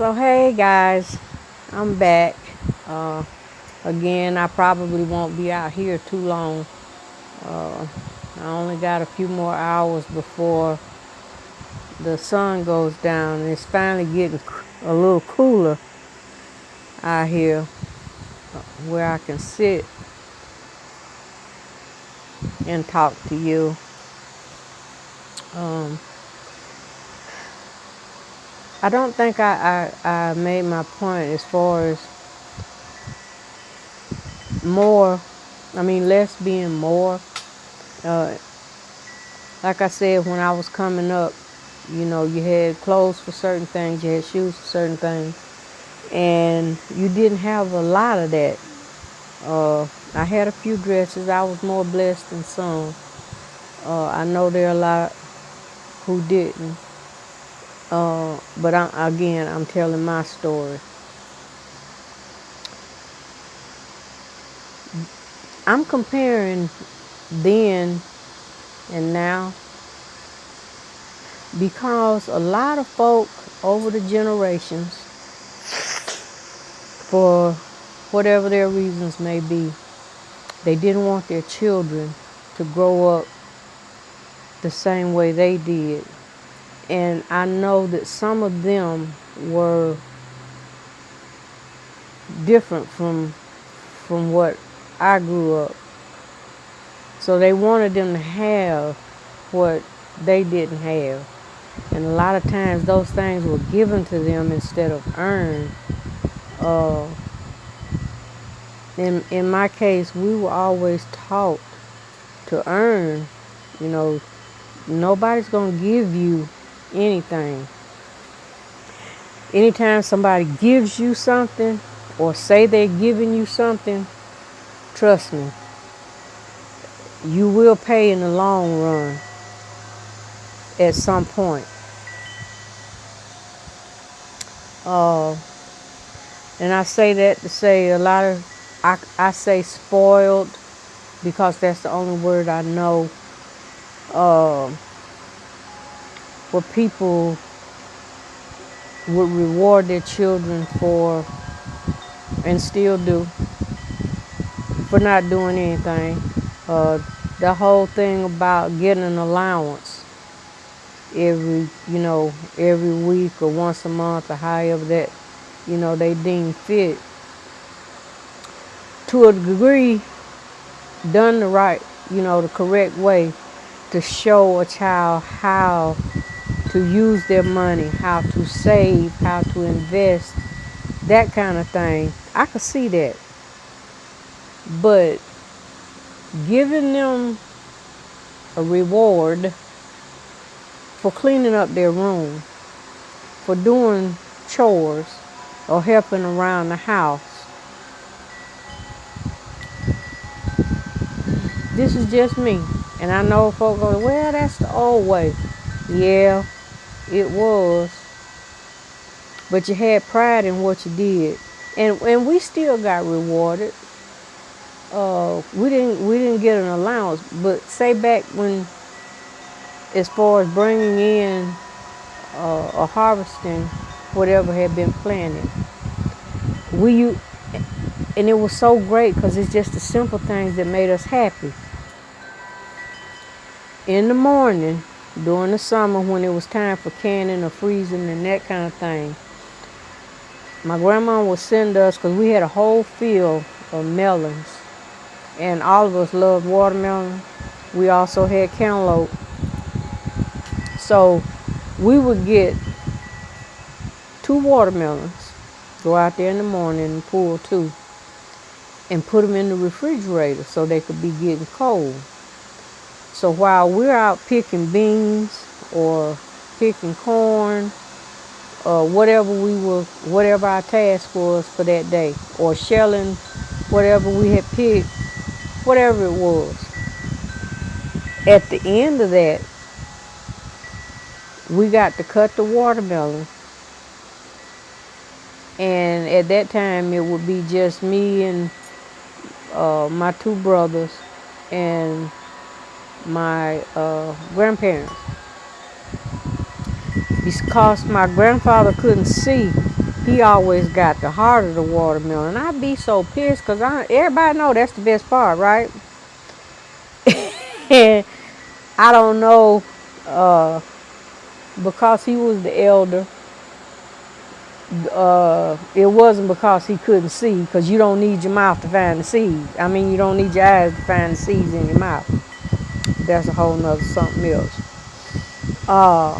So hey guys, I'm back. Uh, Again, I probably won't be out here too long. Uh, I only got a few more hours before the sun goes down, and it's finally getting a little cooler out here where I can sit and talk to you. Um, I don't think I made my point as far as more, less being more. Uh, like I said, when I was coming up, you had clothes for certain things, you had shoes for certain things, and you didn't have a lot of that. I had a few dresses. I was more blessed than some. I know there are a lot who didn't. But I'm telling my story. I'm comparing then and now because a lot of folk over the generations, for whatever their reasons may be, they didn't want their children to grow up the same way they did. And I know that some of them were different from what I grew up. So they wanted them to have what they didn't have. And a lot of times those things were given to them instead of earned. Uh, in my case, we were always taught to earn. You know, nobody's going to give you anything. Anytime somebody gives you something or say they're giving you something, trust me, you will pay in the long run at some point. Uh, and I say that to say a lot of, I say spoiled because that's the only word I know. Where people would reward their children for, and still do, for not doing anything. The whole thing about getting an allowance every week or once a month or however that, they deem fit. To a degree, done the correct way to show a child how to use their money, how to save, how to invest, that kind of thing. I could see that. But giving them a reward for cleaning up their room, for doing chores or helping around the house. This is just me. And I know folk go, well, that's the old way. Yeah, it was. But you had pride in what you did. And we still got rewarded. We didn't get an allowance, but say back when, as far as bringing in or harvesting whatever had been planted, and it was so great because it's just the simple things that made us happy. In the morning, during the summer when it was time for canning or freezing and that kind of thing, my grandma would send us, because we had a whole field of melons, and all of us loved watermelon. We also had cantaloupe. So we would get 2 watermelons, go out there in the morning and pull 2, and put them in the refrigerator so they could be getting cold. So while we're out picking beans or picking corn, whatever our task was for that day, or shelling whatever we had picked, whatever it was. At the end of that, we got to cut the watermelon. And at that time, it would be just me and my 2 brothers and my grandparents. Because my grandfather couldn't see, he always got the heart of the watermelon. I'd be so pissed because everybody know that's the best part, right? And I don't know, uh, because he was the elder. It wasn't because he couldn't see, because you don't need your mouth to find the seeds. I mean, you don't need your eyes to find the seeds in your mouth. That's a whole nother something else. Uh,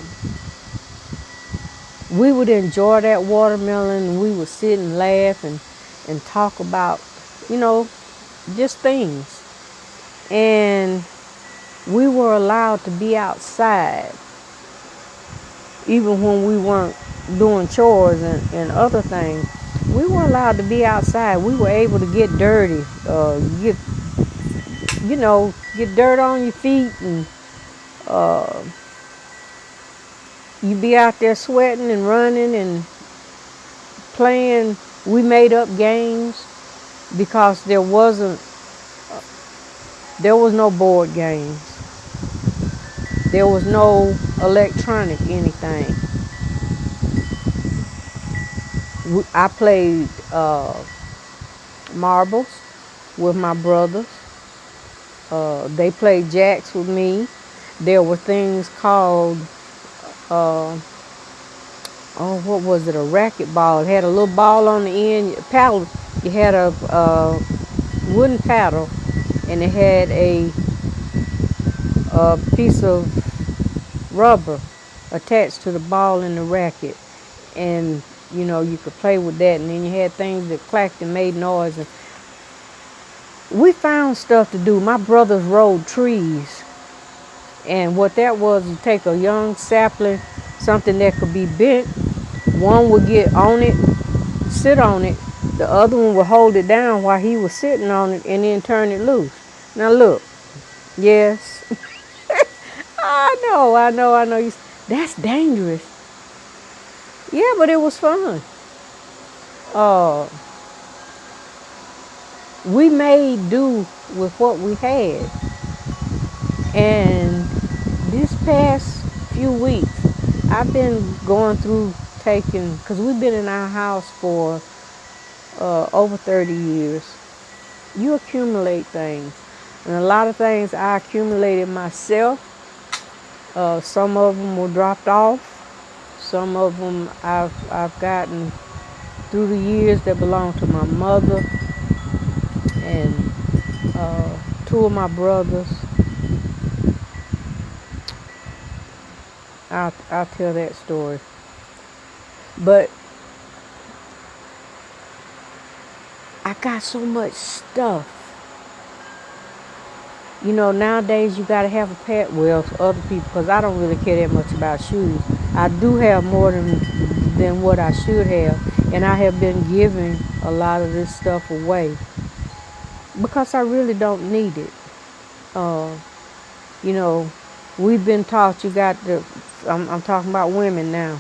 we would enjoy that watermelon, and we would sit and laugh and talk about, you know, just things. And we were allowed to be outside, even when we weren't doing chores and other things. We were allowed to be outside. We were able to get dirty, get dirt on your feet, and uh, you be out there sweating and running and playing. We made up games because there was no board games. There was no electronic anything. I played marbles with my brothers. They played jacks with me. There were things called, what was it? A racquetball. It had a little ball on the end. Paddle. You had a wooden paddle, and it had a piece of rubber attached to the ball in the racket, and you could play with that. And then you had things that clacked and made noise. And we found stuff to do. My brothers rode trees, and what that was, you take a young sapling, something that could be bent. One would get on it, sit on it. The other one would hold it down while he was sitting on it, and then turn it loose. Now look, yes, I know. That's dangerous. Yeah, but it was fun. Uh, we made do with what we had. And this past few weeks, I've been going through because we've been in our house for over 30 years. You accumulate things. And a lot of things I accumulated myself. Some of them were dropped off. Some of them I've gotten through the years that belong to my mother and two of my brothers. I'll tell that story. But I got so much stuff. Nowadays you gotta have a pet. Well, for other people, because I don't really care that much about shoes. I do have more than what I should have, and I have been giving a lot of this stuff away because I really don't need it. Uh, we've been taught you got to. I'm talking about women now.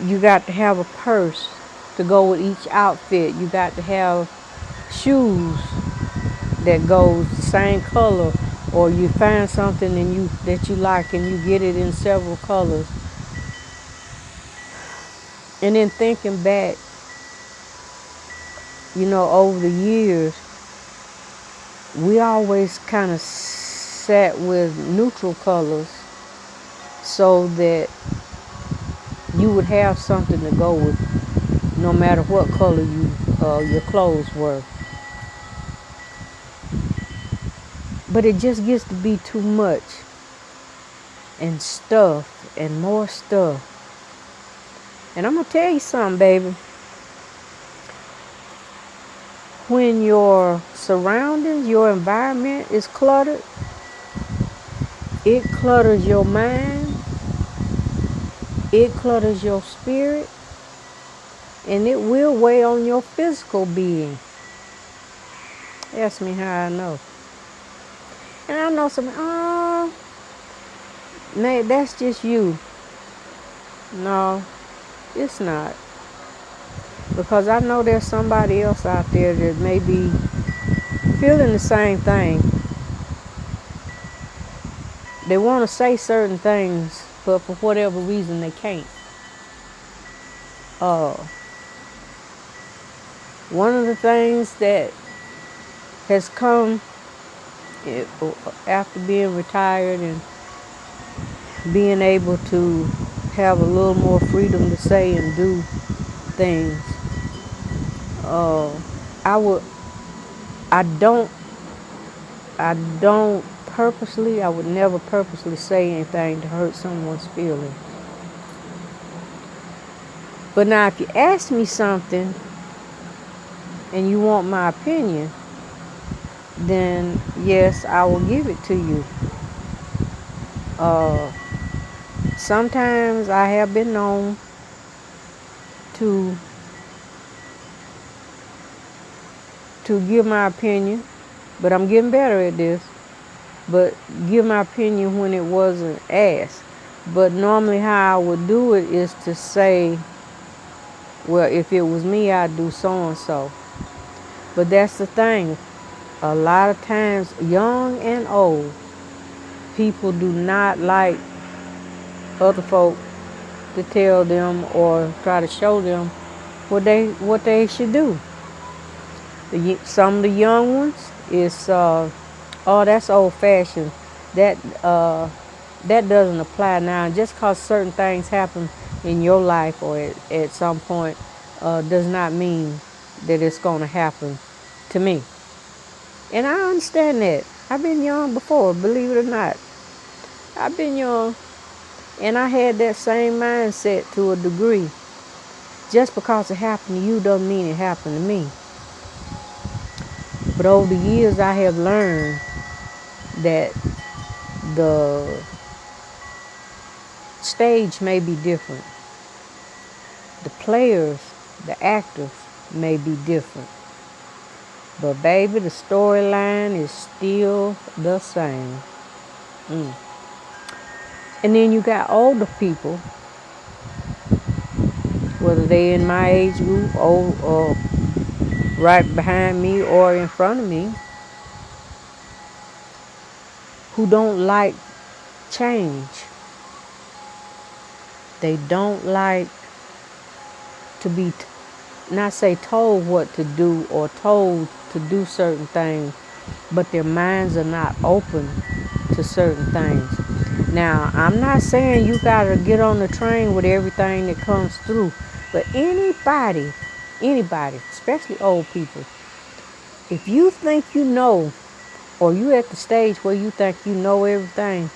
You got to have a purse to go with each outfit. You got to have shoes that goes the same color, or you find something that you like and you get it in several colors. And then thinking back, over the years, we always kind of sat with neutral colors so that you would have something to go with no matter what color your clothes were. But it just gets to be too much, and stuff and more stuff. And I'm going to tell you something, baby. When your surroundings, your environment is cluttered, it clutters your mind, it clutters your spirit, and it will weigh on your physical being. Ask me how I know. And I know some, man, that's just you. No, it's not. Because I know there's somebody else out there that may be feeling the same thing. They want to say certain things, but for whatever reason they can't. Uh, One of the things that has come eh, after being retired and being able to have a little more freedom to say and do things, uh, I would, I don't, I don't purposely, I would never purposely say anything to hurt someone's feelings. But now, if you ask me something and you want my opinion, then yes, I will give it to you. Uh, Sometimes I have been known to give my opinion, but I'm getting better at this. But give my opinion when it wasn't asked. But normally how I would do it is to say, well, if it was me, I'd do so and so. But that's the thing. A lot of times, young and old, people do not like other folk to tell them or try to show them what they should do. Some of the young ones is, oh, that's old fashioned. That that doesn't apply now. Just because certain things happen in your life or at some point does not mean that it's going to happen to me. And I understand that. I've been young before, believe it or not. I've been young, and I had that same mindset to a degree. Just because it happened to you doesn't mean it happened to me. But over the years, I have learned that the stage may be different. The players, the actors may be different. But baby, the storyline is still the same. And then you got older people, whether they in my age group or right behind me or in front of me, who don't like change. They don't like to be, not say told what to do or told to do certain things, but their minds are not open to certain things. Now, I'm not saying you gotta get on the train with everything that comes through, but anybody, especially old people, if you think you know, or you at the stage where you think you know everything,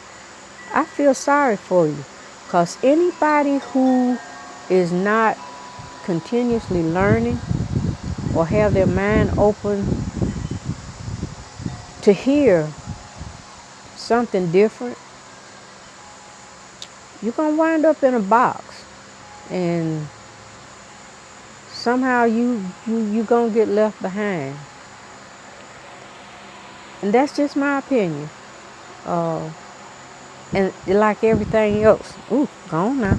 I feel sorry for you. Because anybody who is not continuously learning or have their mind open to hear something different, you're going to wind up in a box. And somehow you going to get left behind. And that's just my opinion. And like everything else, go on now.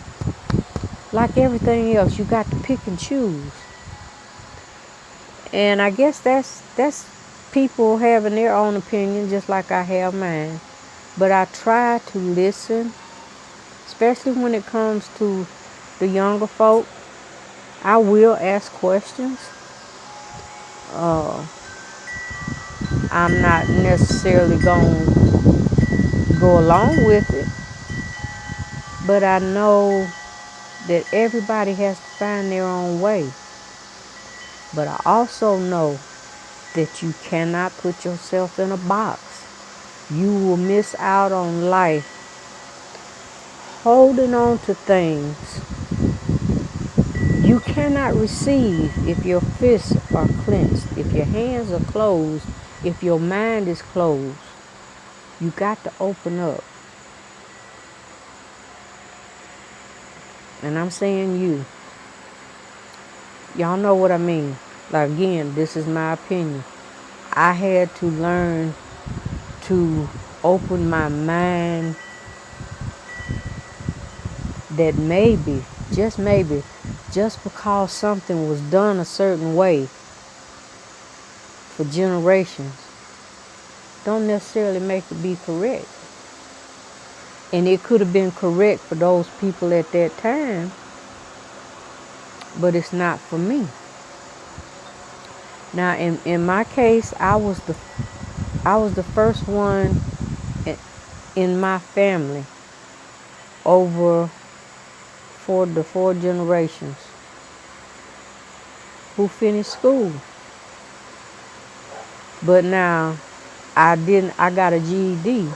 Like everything else, you got to pick and choose. And I guess that's people having their own opinion, just like I have mine. But I try to listen, especially when it comes to the younger folk. I will ask questions. I'm not necessarily going to go along with it, but I know that everybody has to find their own way. But I also know that you cannot put yourself in a box. You will miss out on life holding on to things. You cannot receive if your fists are clenched, if your hands are closed, if your mind is closed. You got to open up. And I'm saying you. Y'all know what I mean. Like, again, this is my opinion. I had to learn to open my mind that maybe, just because something was done a certain way for generations, don't necessarily make it be correct. And it could have been correct for those people at that time, but it's not for me. Now, in my case, I was the first one in my family over the four generations who finished school. But now I got a GED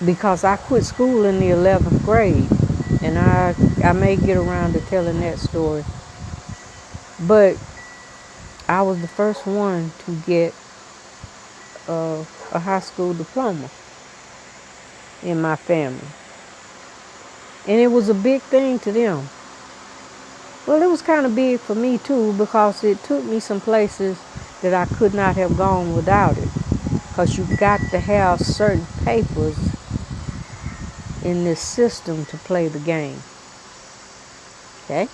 because I quit school in the 11th grade. And I may get around to telling that story. But I was the first one to get a high school diploma in my family. And it was a big thing to them. Well, it was kind of big for me too, because it took me some places that I could not have gone without it. Because you got to have certain papers in this system to play the game. Okay?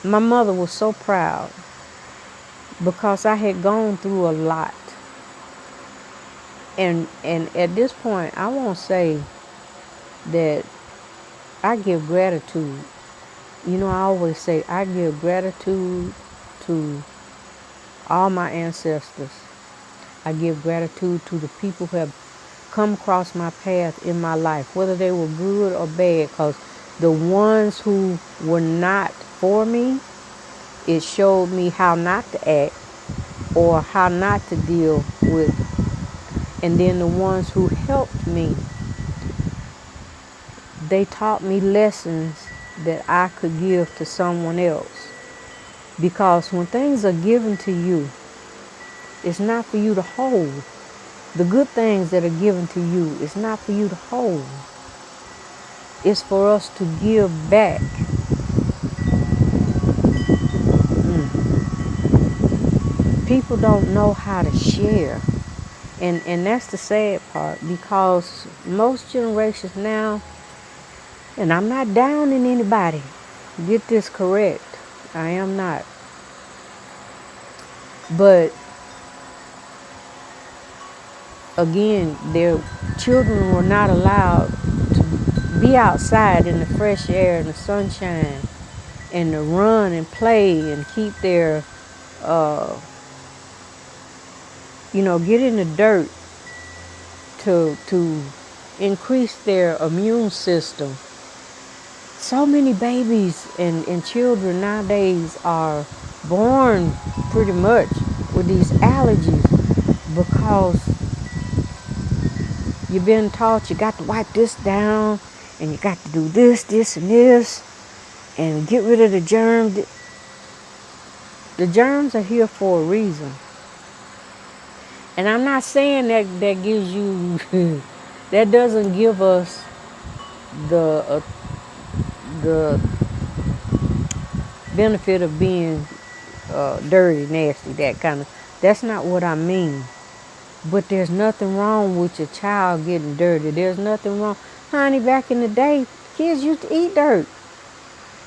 My mother was so proud because I had gone through a lot. And at this point, I won't say that I give gratitude. You know, I always say I give gratitude to all my ancestors. I give gratitude to the people who have come across my path in my life, whether they were good or bad, because the ones who were not for me, it showed me how not to act or how not to deal with. And then the ones who helped me, they taught me lessons that I could give to someone else. Because when things are given to you, it's not for you to hold. The good things that are given to you, it's not for you to hold. It's for us to give back. People don't know how to share. And that's the sad part, because most generations now, and I'm not downing anybody, get this correct, I am not. But again, their children were not allowed to be outside in the fresh air and the sunshine and to run and play and keep their, get in the dirt to increase their immune system. So many babies and children nowadays are born pretty much with these allergies because you've been taught you got to wipe this down and you got to do this, this, and this and get rid of the germs. The germs are here for a reason. And I'm not saying that gives you, that doesn't give us the benefit of being dirty, nasty, that kind of, that's not what I mean. But there's nothing wrong with your child getting dirty. There's nothing wrong. Honey, back in the day, kids used to eat dirt.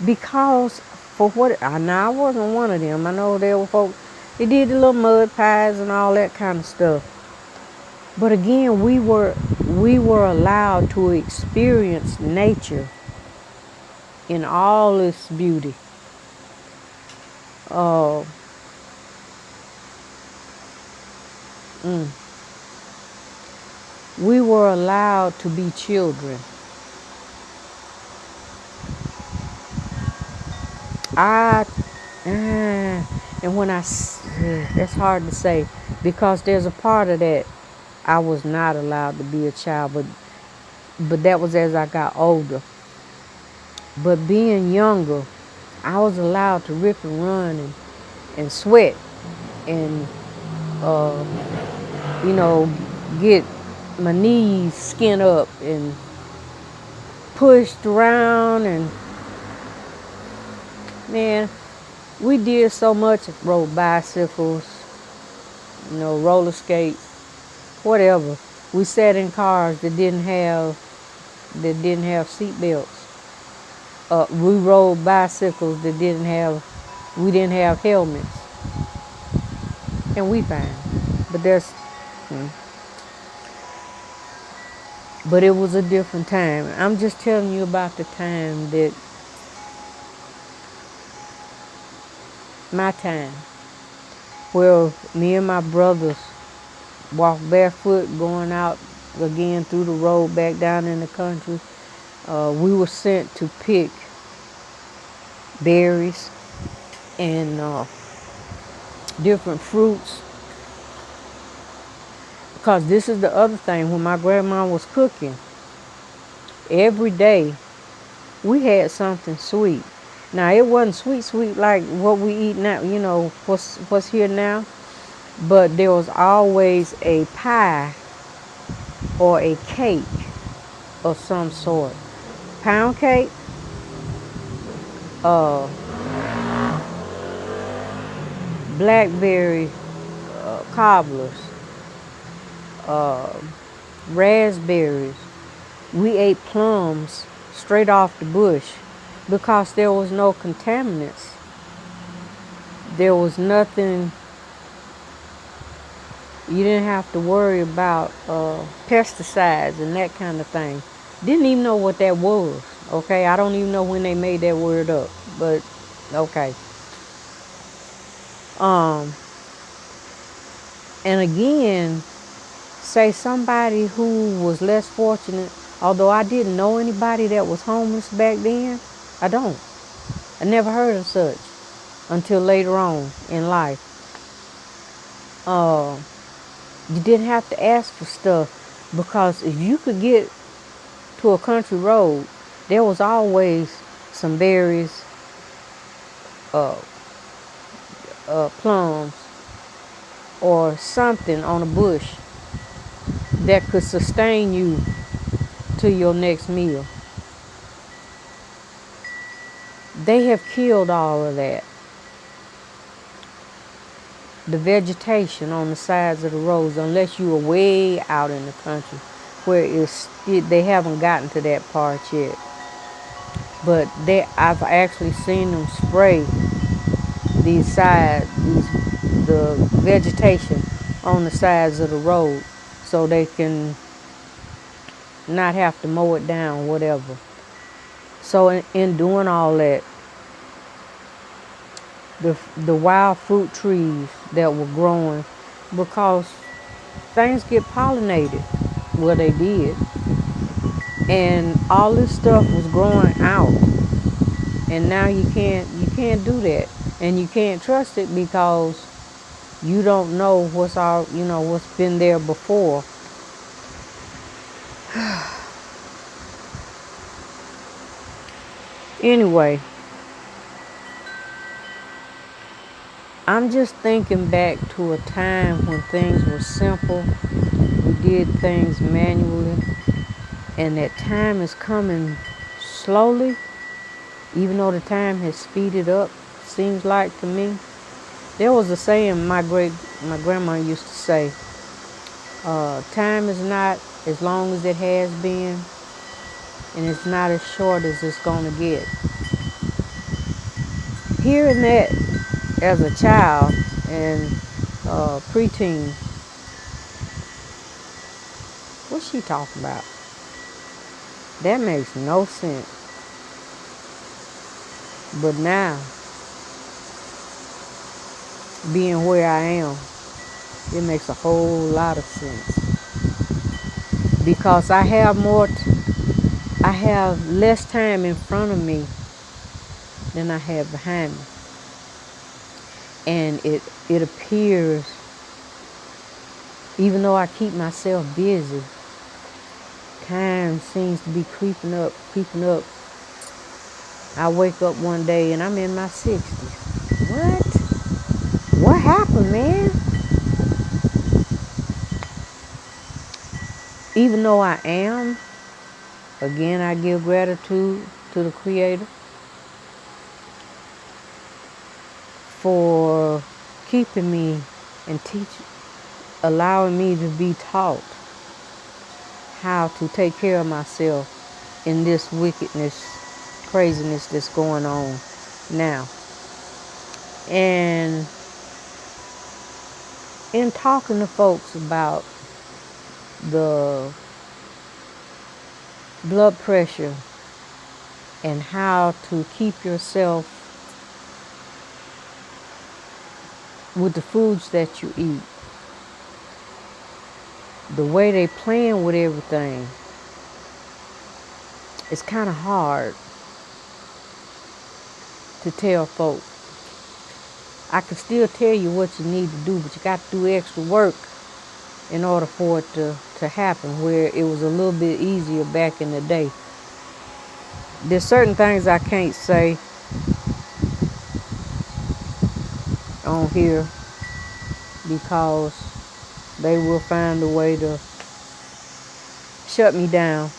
Because for what, now I wasn't one of them. I know there were folks, they did the little mud pies and all that kind of stuff. But again, we were allowed to experience nature in all its beauty. We were allowed to be children. And when that's hard to say, because there's a part of that I was not allowed to be a child, but that was as I got older. But being younger, I was allowed to rip and run and sweat and get my knees skin up and pushed around, and man, we did so much. Rode bicycles, roller skates, whatever. We sat in cars that didn't have seat belts. We rode bicycles that we didn't have helmets, and we fine. But But it was a different time. I'm just telling you about the time that my time, where me and my brothers walked barefoot going out again through the road back down in the country. We were sent to pick berries and different fruits. Because this is the other thing, when my grandma was cooking, every day we had something sweet. Now it wasn't sweet like what we eat now, what's here now. But there was always a pie or a cake of some sort. Pound cake, uh, blackberry cobblers, uh, raspberries. We ate plums straight off the bush because there was no contaminants. There was nothing. You didn't have to worry about pesticides and that kind of thing. Didn't even know what that was. Okay, I don't even know when they made that word up, but okay. And again, say somebody who was less fortunate, although I didn't know anybody that was homeless back then, I don't. I never heard of such until later on in life. You didn't have to ask for stuff because if you could get to a country road, there was always some berries, plums, or something on a bush that could sustain you to your next meal. They have killed all of that. The vegetation on the sides of the roads, unless you are way out in the country where they haven't gotten to that part yet. But I've actually seen them spray the vegetation on the sides of the road so they can not have to mow it down, whatever. So in doing all that, the wild fruit trees that were growing, because things get pollinated, well they did, and all this stuff was growing out, and now you can't do that, and you can't trust it because you don't know what's been there before. Anyway, I'm just thinking back to a time when things were simple. We did things manually. And that time is coming slowly, even though the time has speeded up, seems like to me. There was a saying my grandma used to say, time is not as long as it has been, and it's not as short as it's going to get. Hearing that as a child and preteen, what's she talking about? That makes no sense. But now, being where I am, it makes a whole lot of sense. Because I have less time in front of me than I have behind me. And it appears, even though I keep myself busy, time seems to be creeping up. I wake up one day and I'm in my 60s. What happened, man? Even though I am, again, I give gratitude to the Creator for keeping me and allowing me to be taught how to take care of myself in this wickedness, craziness that's going on now. And in talking to folks about the blood pressure and how to keep yourself with the foods that you eat. The way they playing with everything, it's kind of hard to tell folks. I can still tell you what you need to do, but you got to do extra work in order for it to happen, where it was a little bit easier back in the day. There's certain things I can't say on here because they will find a way to shut me down.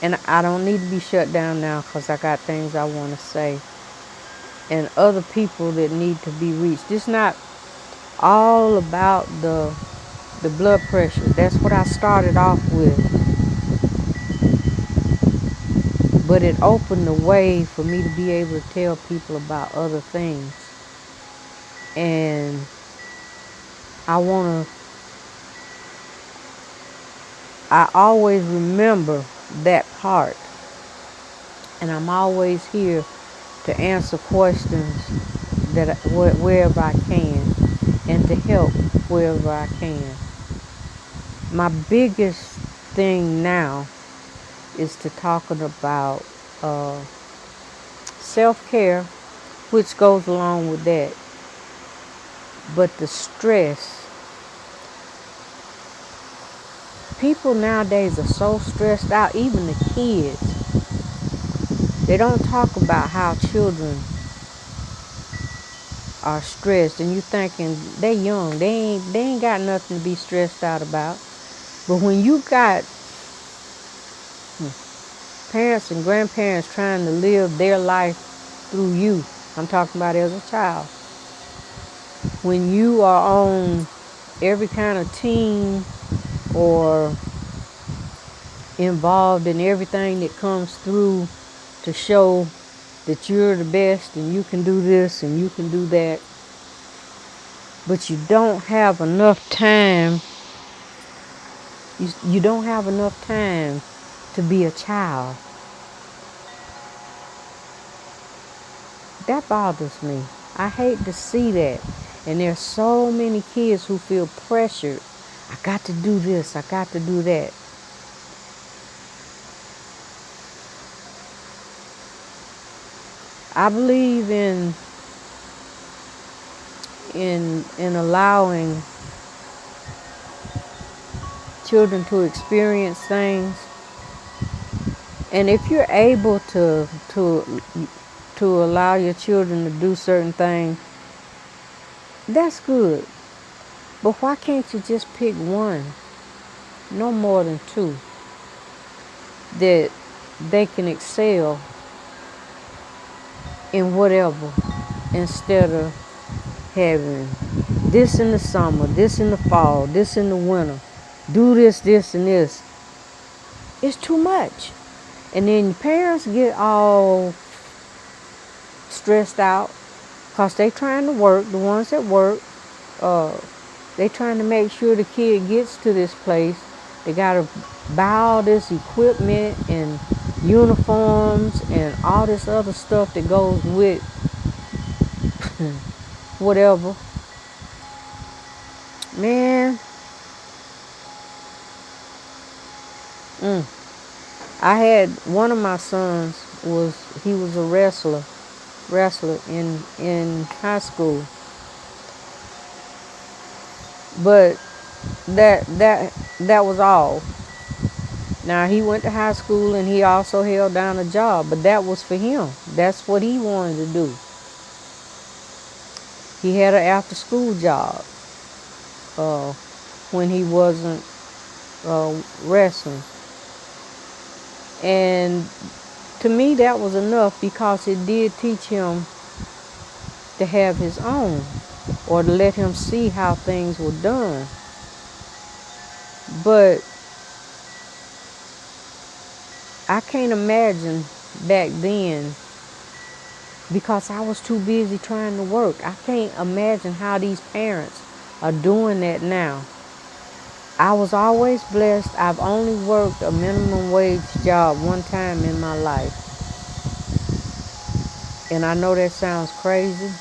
And I don't need to be shut down now because I got things I want to say. And other people that need to be reached. It's not all about the blood pressure. That's what I started off with. But it opened the way for me to be able to tell people about other things. And I always remember that part. And I'm always here to answer questions wherever I can and to help wherever I can. My biggest thing now is to talking about self-care, which goes along with that. But the stress, people nowadays are so stressed out, even the kids. They don't talk about how children are stressed, and you thinking they young, they ain't got nothing to be stressed out about. But when you got parents and grandparents trying to live their life through you, I'm talking about as a child, when you are on every kind of team or involved in everything that comes through to show that you're the best and you can do this and you can do that, but you don't have enough time. You don't have enough time to be a child. That bothers me. I hate to see that. And there's so many kids who feel pressured. I got to do this. I got to do that. I believe in allowing children to experience things. And if you're able to allow your children to do certain things, that's good. But why can't you just pick one, no more than two, that they can excel in whatever, instead of having this in the summer, this in the fall, this in the winter, do this, this, and this. It's too much. And then parents get all stressed out because they trying to work, the ones that work, they trying to make sure the kid gets to this place. They got to buy all this equipment and uniforms and all this other stuff that goes with whatever. Man, I had one of my sons he was a wrestler in high school. But that was all. Now he went to high school and he also held down a job, but that was for him. That's what he wanted to do. He had an after school job when he wasn't wrestling. And to me that was enough, because it did teach him to have his own, or to let him see how things were done. But I can't imagine back then, because I was too busy trying to work. I can't imagine how these parents are doing that now. I was always blessed. I've only worked a minimum wage job one time in my life. And I know that sounds crazy,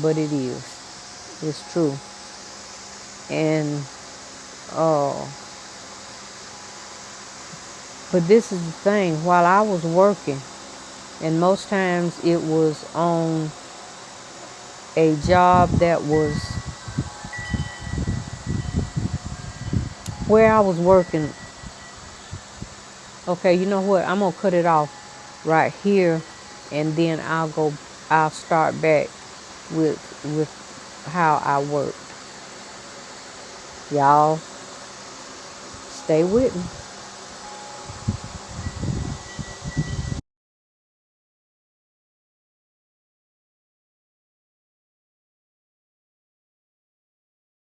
but it is. It's true. And uh but this is the thing, while I was working, and most times it was on a job that was where I was working. Okay, you know what? I'm gonna cut it off right here, and then I'll start back with how I work. Y'all stay with me.